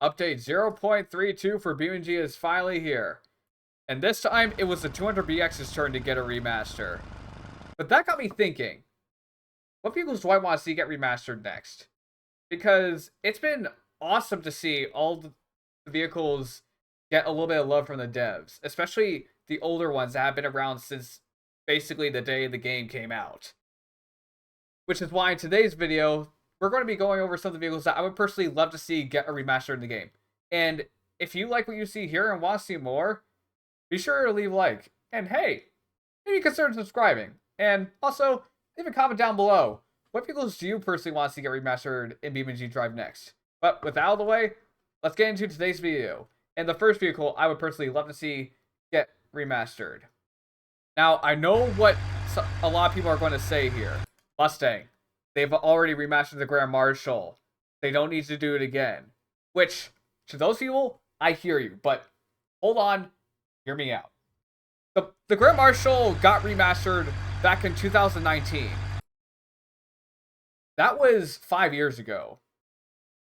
Update 0.32 for BeamNG is finally here. And this time, it was the 200BX's turn to get a remaster. But that got me thinking, what vehicles do I want to see get remastered next? Because it's been awesome to see all the vehicles get a little bit of love from the devs. Especially the older ones that have been around since basically the day the game came out. Which is why in today's video, we're going to be going over some of the vehicles that I would personally love to see get a remaster in the game. And if you like what you see here and want to see more, be sure to leave a like. And hey, maybe consider subscribing. And also, leave a comment down below. What vehicles do you personally want to see get remastered in BeamNG Drive next? But with that out of the way, let's get into today's video. And the first vehicle I would personally love to see get remastered. Now, I know what a lot of people are going to say here. Mustang. They've already remastered the Grand Marshal. They don't need to do it again. Which, to those people, I hear you. But, hold on. Hear me out. The Grand Marshal got remastered back in 2019. That was 5 years ago.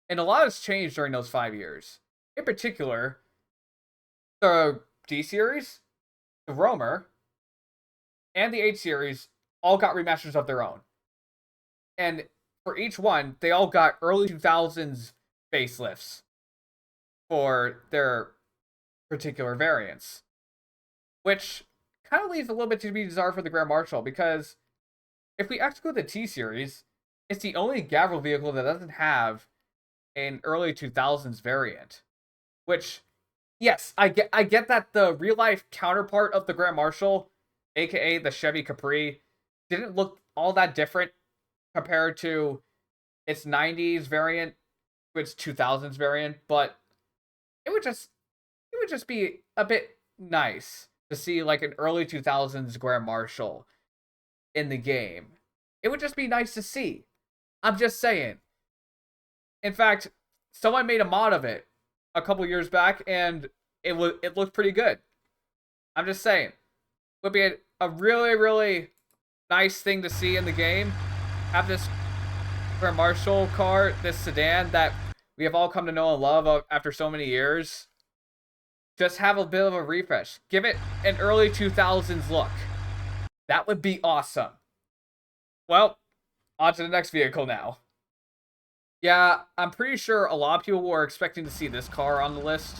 And a lot has changed during those 5 years. In particular, the D-Series, the Roamer, and the H-Series all got remasters of their own. And for each one, they all got early 2000s facelifts for their particular variants. Which kind of leaves a little bit to be desired for the Grand Marshal, because if we exclude the T-Series, it's the only Gavel vehicle that doesn't have an early 2000s variant. Which, yes, I get that the real-life counterpart of the Grand Marshal, aka the Chevy Capri, didn't look all that different compared to its 90s variant to its 2000s variant, but it would just be a bit nice to see like an early 2000s Grand Marshal in the game. It would just be nice to see. I'm just saying. In fact, someone made a mod of it a couple years back, and it looked pretty good. I'm just saying. It would be a really, really nice thing to see in the game. Have this Grand Marshal car, this sedan that we have all come to know and love after so many years. Just have a bit of a refresh. Give it an early 2000s look. That would be awesome. Well, on to the next vehicle now. Yeah, I'm pretty sure a lot of people were expecting to see this car on the list.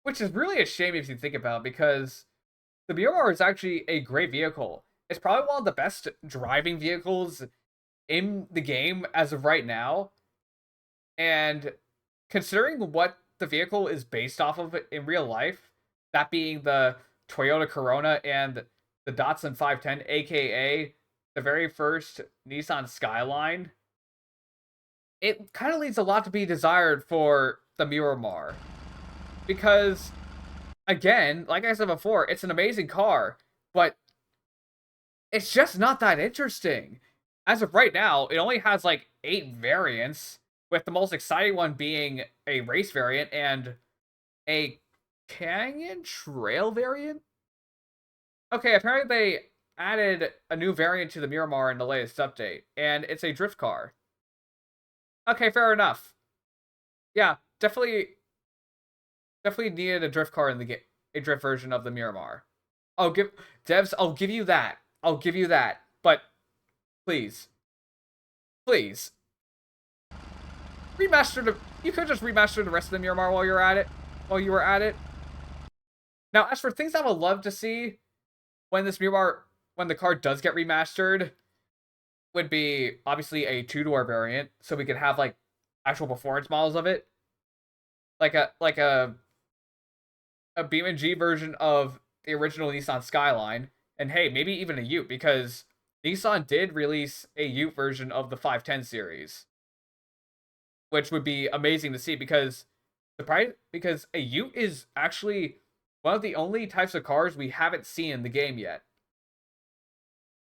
Which is really a shame if you think about it, because the Mirar is actually a great vehicle. It's probably one of the best driving vehicles in the game as of right now. And considering what the vehicle is based off of in real life, that being the Toyota Corona and the Datsun 510, aka the very first Nissan Skyline, it kind of leaves a lot to be desired for the Miramar. Because, again, like I said before, it's an amazing car, but it's just not that interesting. As of right now, it only has like 8 variants, with the most exciting one being a race variant and a Canyon Trail variant? Okay, apparently they added a new variant to the Miramar in the latest update, and it's a drift car. Okay, fair enough. Yeah, definitely needed a drift car in the game, a drift version of the Miramar. I'll give you that. I'll give you that. But please, you could just remaster the rest of the Miramar while you were at it. Now, as for things I would love to see when the car does get remastered, would be obviously a 2-door variant, so we could have like actual performance models of it, like a BeamNG version of the original Nissan Skyline, and hey, maybe even a Ute, because Nissan did release a Ute version of the 510 series, which would be amazing to see, because a Ute is actually one of the only types of cars we haven't seen in the game yet.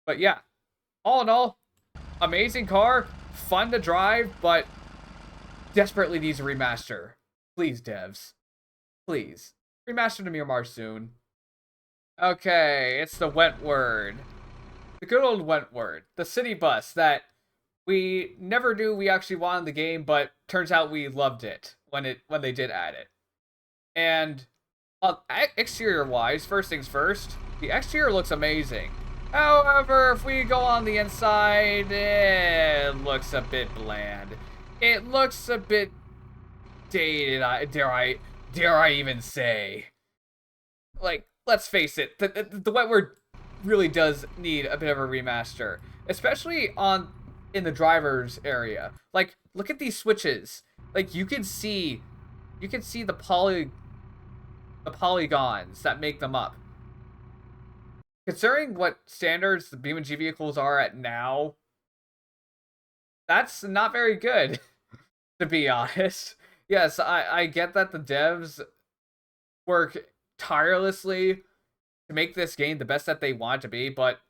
But yeah, all in all, amazing car, fun to drive, but desperately needs a remaster. Please, devs. Please. Remaster the Miramar soon. Okay, it's the Wentward. The good old Wentward. The city bus that we never knew we actually wanted in the game, but turns out we loved it when they did add it. And exterior wise, first things first, the exterior looks amazing. However, if we go on the inside, it looks a bit bland. It looks a bit dated, dare I even say. Like, let's face it, the Wentward really does need a bit of a remaster, especially in the driver's area. Like, look at these switches. Like, you can see the polygons that make them up. Considering what standards the BeamNG vehicles are at now, that's not very good, to be honest. Yes, I get that the devs work tirelessly to make this game the best that they want it to be, but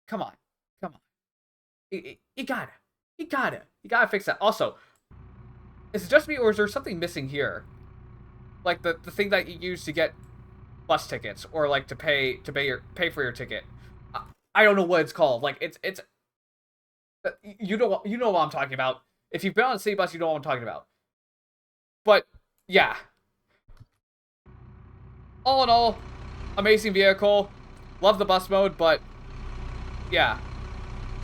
come on. You gotta fix that. Also, is it just me, or is there something missing here? Like the thing that you use to get bus tickets, or like to pay for your ticket. I don't know what it's called. Like it's you know what I'm talking about. If you've been on a city bus, you know what I'm talking about. But yeah, all in all, amazing vehicle. Love the bus mode, but yeah,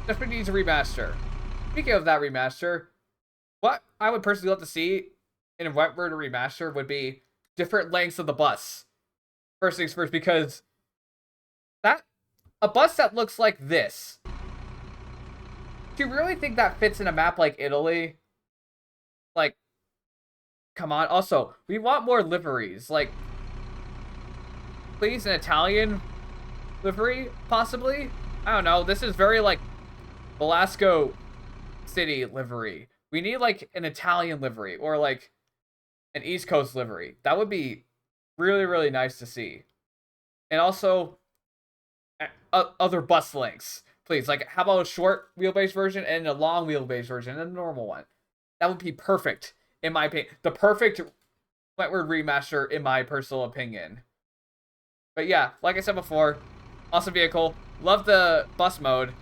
definitely needs a remaster. Speaking of that remaster, what I would personally love to see in a Wentward remaster would be different lengths of the bus. First things first, because a bus that looks like this, do you really think that fits in a map like Italy? Like, come on. Also, we want more liveries. Like, please, an Italian livery, possibly? I don't know. This is very, like, Velasco City livery. We need, like, an Italian livery, or, like, an East Coast livery. That would be really, really nice to see. And also, other bus lengths. Please, like, how about a short wheelbase version and a long wheelbase version and a normal one? That would be perfect, in my opinion. The perfect Wentward remaster, in my personal opinion. But yeah, like I said before, awesome vehicle. Love the bus mode.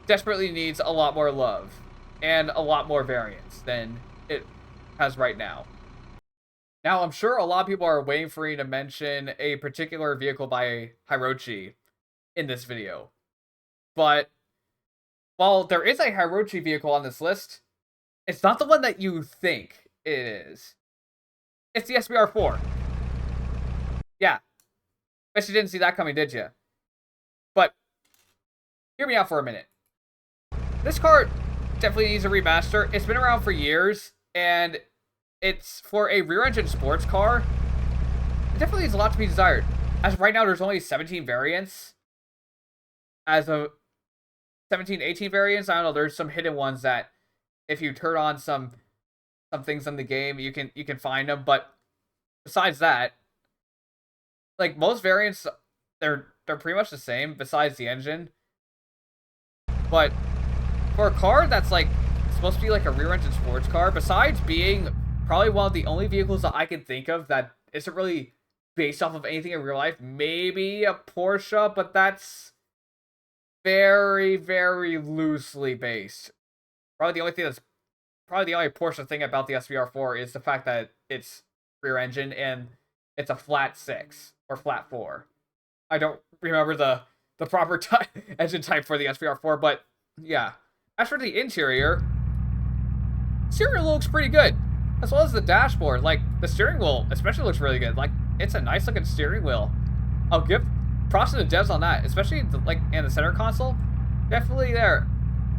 Desperately needs a lot more love and a lot more variants than it has right now. Now, I'm sure a lot of people are waiting for me to mention a particular vehicle by Hirochi in this video. But while there is a Hirochi vehicle on this list, it's not the one that you think it is. It's the SBR4. Yeah. Bet you didn't see that coming, did you? But hear me out for a minute. This car definitely needs a remaster. It's been around for years, and it's for a rear-engine sports car. It definitely needs a lot to be desired. As of right now, there's only 17 variants. As of 17, 18 variants, I don't know, there's some hidden ones that if you turn on some things in the game, you can find them. But besides that, like, most variants, they're pretty much the same besides the engine. But for a car that's like supposed to be like a rear-engine sports car, besides being probably one of the only vehicles that I can think of that isn't really based off of anything in real life, maybe a Porsche, but that's very, very loosely based. Probably the only Porsche thing about the SBR4 is the fact that it's rear engine and it's a flat 6 or flat 4. I don't remember the proper engine type for the SBR4, but yeah. As for the interior looks pretty good, as well as the dashboard. Like, the steering wheel especially looks really good. Like, it's a nice looking steering wheel. I'll give props to the devs on that, especially like in the center console. Definitely there.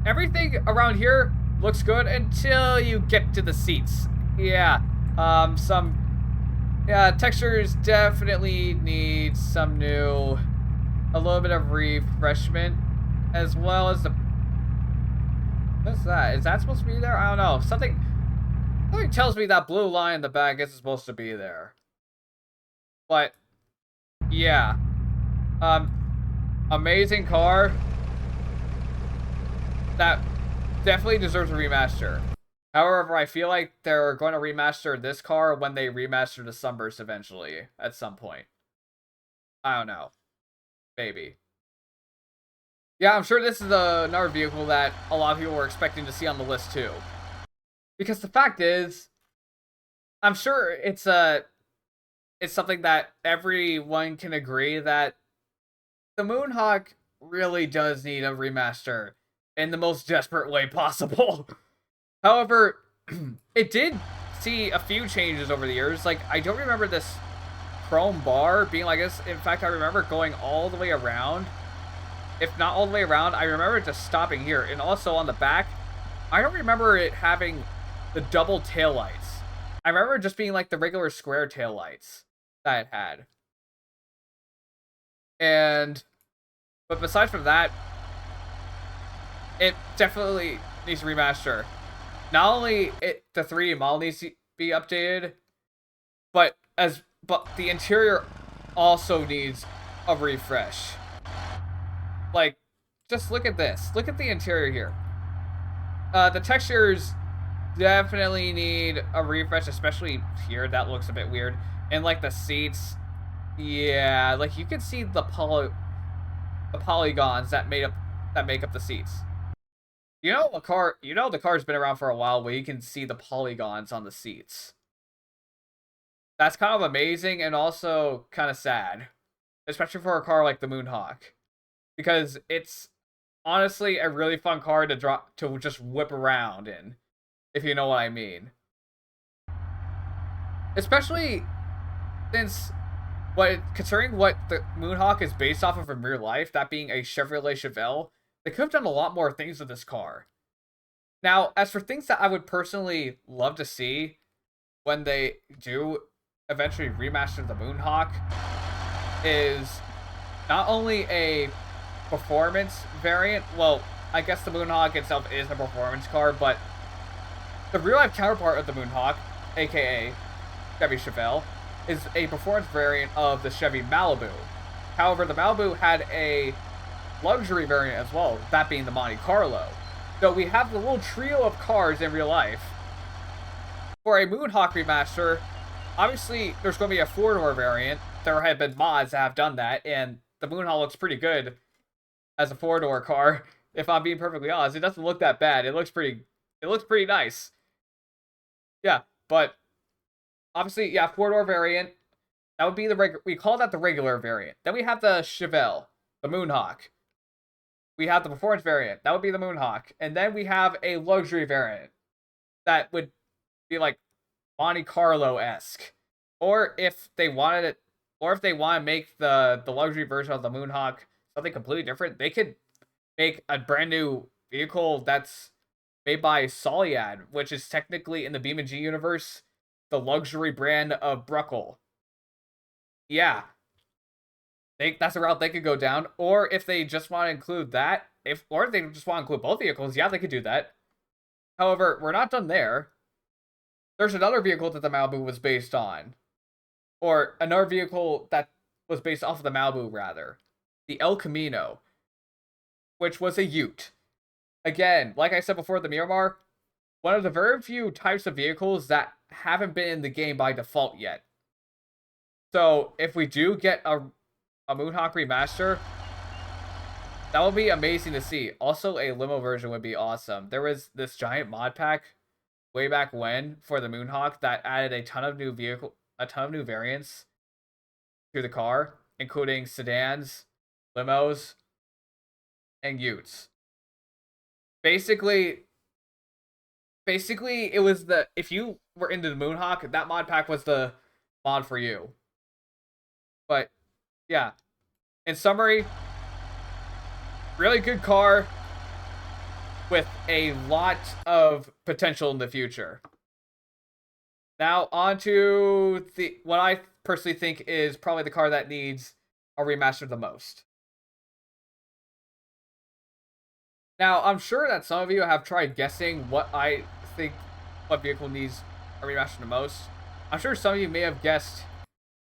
Everything around here looks good until you get to the seats. Yeah, textures definitely need some a little bit of refreshment, as well as the. What's that? Is that supposed to be there? I don't know. Something tells me that blue line in the back isn't supposed to be there. But yeah, amazing car that definitely deserves a remaster. However, I feel like they're going to remaster this car when they remaster the Sunburst eventually at some point. I don't know. Maybe. Yeah, I'm sure this is another vehicle that a lot of people were expecting to see on the list too. Because the fact is, I'm sure it's something that everyone can agree that the Moonhawk really does need a remaster in the most desperate way possible. However, it did see a few changes over the years. Like, I don't remember this chrome bar being like this. In fact, I remember going all the way around. If not all the way around, I remember it just stopping here. And also on the back, I don't remember it having the double taillights. I remember it just being like the regular square taillights that it had. But besides from that, it definitely needs a remaster. Not only the 3D model needs to be updated, but the interior also needs a refresh. Like, just look at this. Look at the interior here. The textures definitely need a refresh, especially here. That looks a bit weird. And like the seats, yeah, like you can see the polygons that make up the seats. The car's been around for a while where you can see the polygons on the seats. That's kind of amazing and also kind of sad, especially for a car like the Moonhawk, because it's honestly a really fun car to just whip around in, if you know what I mean. Especially since considering what the Moonhawk is based off of in real life, that being a Chevrolet Chevelle, they could have done a lot more things with this car. Now, as for things that I would personally love to see when they do eventually remaster the Moonhawk, is not only a performance variant. Well, I guess the Moonhawk itself is a performance car, but the real-life counterpart of the Moonhawk, aka Chevy Chevelle, is a performance variant of the Chevy Malibu. However, the Malibu had a luxury variant as well, that being the Monte Carlo. So we have the little trio of cars in real life. For a Moonhawk remaster, obviously there's going to be a four-door variant. There have been mods that have done that, and the Moonhawk looks pretty good as a four-door car. If I'm being perfectly honest, it doesn't look that bad. It looks pretty nice. Yeah, but obviously, yeah, four-door variant. That would be we call that the regular variant. Then we have the Chevelle, the Moonhawk. We have the performance variant. That would be the Moonhawk. And then we have a luxury variant. That would be like Monte Carlo-esque. Or if they wanted it, or if they want to make the luxury version of the Moonhawk something completely different, they could make a brand new vehicle that's made by Soliad, which is technically in the BeamNG universe the luxury brand of Bruckle. Yeah, that's a route they could go down. Or if they just want to include that, or if they just want to include both vehicles, yeah, they could do that. However, we're not done there. There's another vehicle that the Malibu was based on, or another vehicle that was based off of the Malibu, rather, the El Camino, which was a Ute. Again, like I said before, the Miramar, one of the very few types of vehicles that haven't been in the game by default yet. So if we do get a Moonhawk remaster, that would be amazing to see. Also, a limo version would be awesome. There was this giant mod pack way back when for the Moonhawk that added a ton of new variants to the car, including sedans, limos, and utes. Basically, it was if you were into the Moonhawk, that mod pack was the mod for you. But yeah, in summary, really good car with a lot of potential in the future. Now on to what I personally think is probably the car that needs a remaster the most. Now, I'm sure that some of you have tried guessing what I think what vehicle needs a remaster the most. I'm sure some of you may have guessed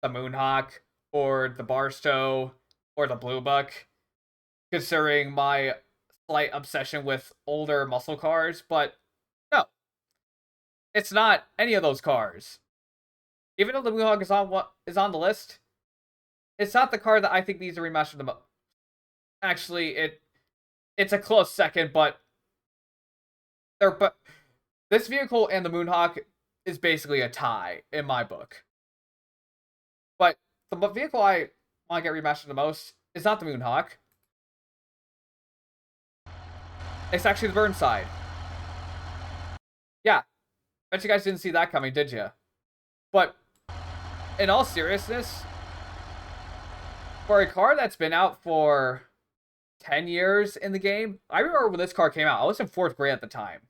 the Moonhawk, or the Barstow, or the Blue Buck, considering my slight obsession with older muscle cars, but no. It's not any of those cars. Even though the Moonhawk is on the list, it's not the car that I think needs a remaster the most. Actually, it's a close second, but this vehicle and the Moonhawk is basically a tie in my book. But the vehicle I want to get remastered the most is not the Moonhawk. It's actually the Burnside. Yeah, bet you guys didn't see that coming, did you? But in all seriousness, for a car that's been out for 10 years in the game, I remember when this car came out. I was in 4th grade at the time.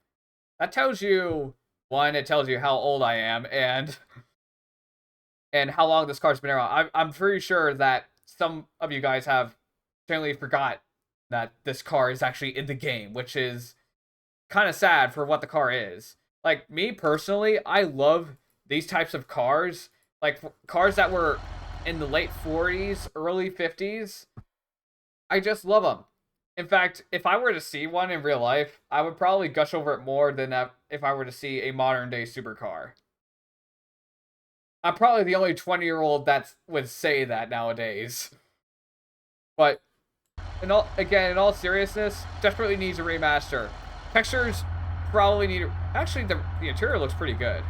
That tells you, one, it tells you how old I am, and how long this car's been around. I'm pretty sure that some of you guys have generally forgot that this car is actually in the game, which is kind of sad for what the car is. Like, me personally, I love these types of cars. Like, cars that were in the late 40s, early 50s. I just love them. In fact, if I were to see one in real life, I would probably gush over it more than if I were to see a modern-day supercar. I'm probably the only 20-year-old that would say that nowadays. But, in all seriousness, desperately needs a remaster. Textures probably need... Actually, the interior looks pretty good.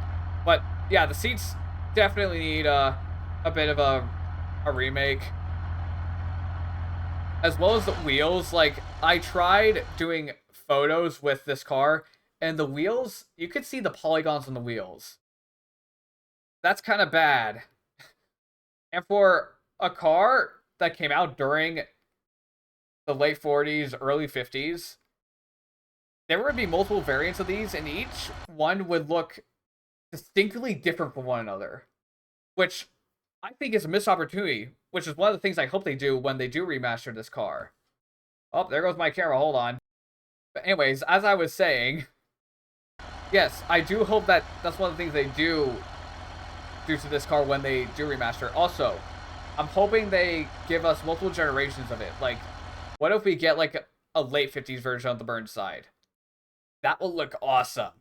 But, yeah, the seats definitely need a bit of a remake. As well as the wheels. Like, I tried doing photos with this car, and the wheels, you could see the polygons on the wheels. That's kind of bad. And for a car that came out during the late 40s, early 50s, there would be multiple variants of these, and each one would look distinctly different from one another. Which I think is a missed opportunity, which is one of the things I hope they do when they do remaster this car. Oh, there goes my camera, hold on. But anyways, as I was saying, yes, I do hope that that's one of the things they do to this car when they do remaster. Also, I'm hoping they give us multiple generations of it. Like, what if we get like a late 50s version of the Burnside? That will look awesome.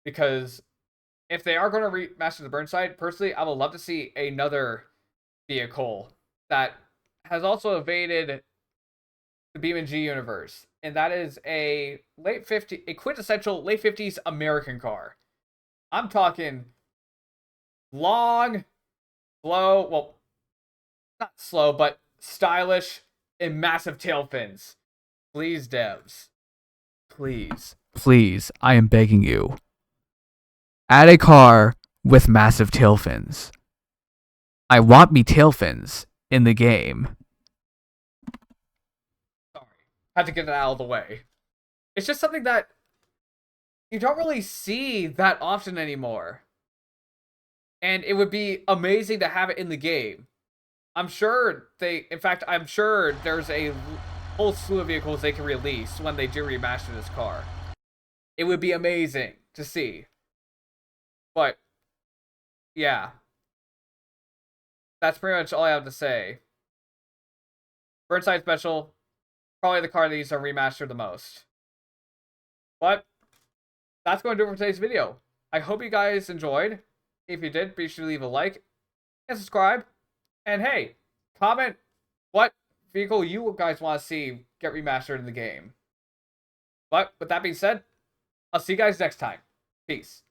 Because if they are going to remaster the Burnside, personally, I would love to see another vehicle that has also evaded the BeamNG universe. And that is a quintessential late 50s American car. I'm talking long, slow, well, not slow, but stylish and massive tail fins. Please, devs. Please, I am begging you. Add a car with massive tail fins. I want me tail fins in the game. Sorry. Had to get it out of the way. It's just something that you don't really see that often anymore. And it would be amazing to have it in the game. I'm sure there's a whole slew of vehicles they can release when they do remaster this car. It would be amazing to see. But, yeah. That's pretty much all I have to say. Burnside Special, probably the car that needs to remaster the most. But, that's going to do it for today's video. I hope you guys enjoyed. If you did, be sure to leave a like and subscribe. And hey, comment what vehicle you guys want to see get remastered in the game. But with that being said, I'll see you guys next time. Peace.